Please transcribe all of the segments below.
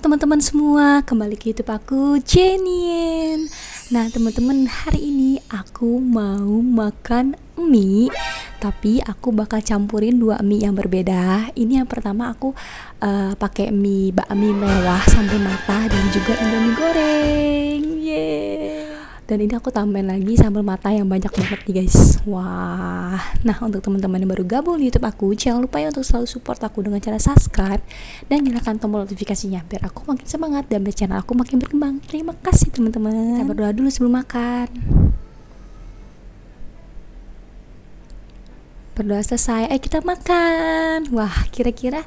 teman-teman semua, kembali ke YouTube aku, Jennyyen. Nah teman-teman, hari ini aku mau makan mie, tapi aku bakal campurin dua mie yang berbeda. Ini yang pertama aku pakai mie bakmie mewah sambal matah dan juga Indomie goreng. Yeay. Dan ini aku tambahin lagi sambal matah yang banyak banget nih guys. Wah. Nah untuk teman-teman yang baru gabung di YouTube aku, jangan lupa ya untuk selalu support aku dengan cara subscribe dan nyalakan tombol notifikasinya biar aku makin semangat dan biar channel aku makin berkembang. Terima kasih teman-teman. Kita berdoa dulu sebelum makan. Berdoa selesai, kita makan. Wah, kira-kira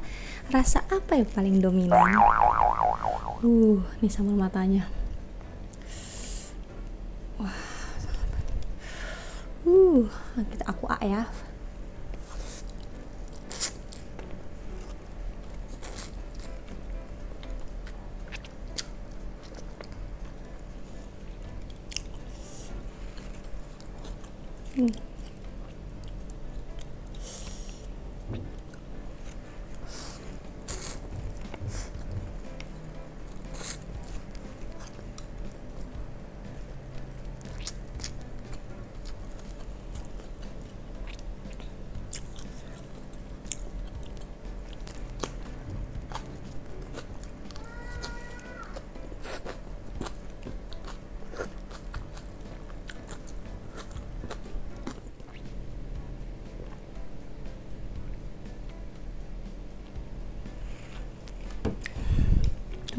rasa apa yang paling dominan? Nih sambal matanya. Wah. Aku A ya.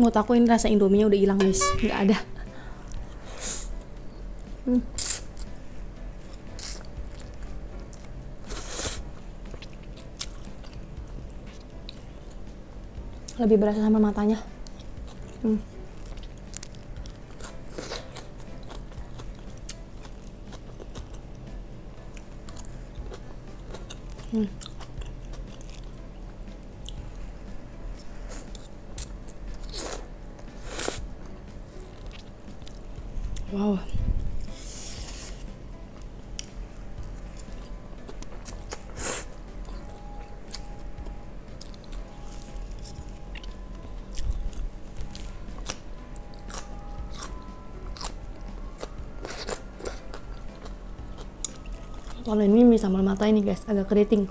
Menurut aku ini rasa Indominya udah hilang guys, nggak ada. Lebih berasa sama matanya. Wow. Kalau ini mie sambal mata ini guys, agak keriting.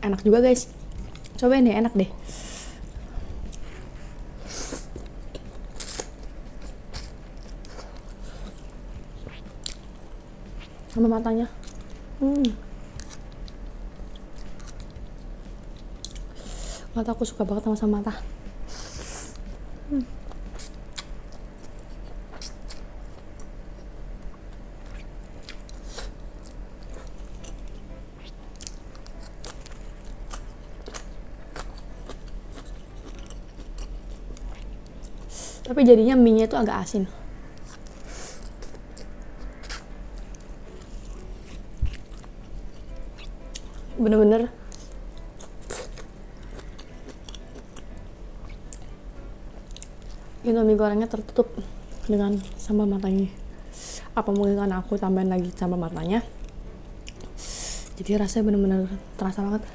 Enak juga guys. Cobain deh, enak deh. Sama matanya. Mataku suka banget sama mata. Tapi jadinya mie-nya itu agak asin. Bener-bener Indomie gorengnya tertutup dengan sambal matanya. Apa mungkin karena aku tambahin lagi sambal matanya, jadi rasanya bener-bener terasa banget.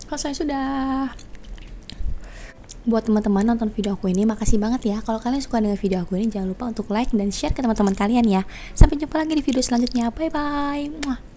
Selesai sudah. Buat teman-teman nonton video aku ini, makasih banget ya. Kalau kalian suka dengan video aku ini, jangan lupa untuk like dan share ke teman-teman kalian ya. Sampai jumpa lagi di video selanjutnya. Bye bye.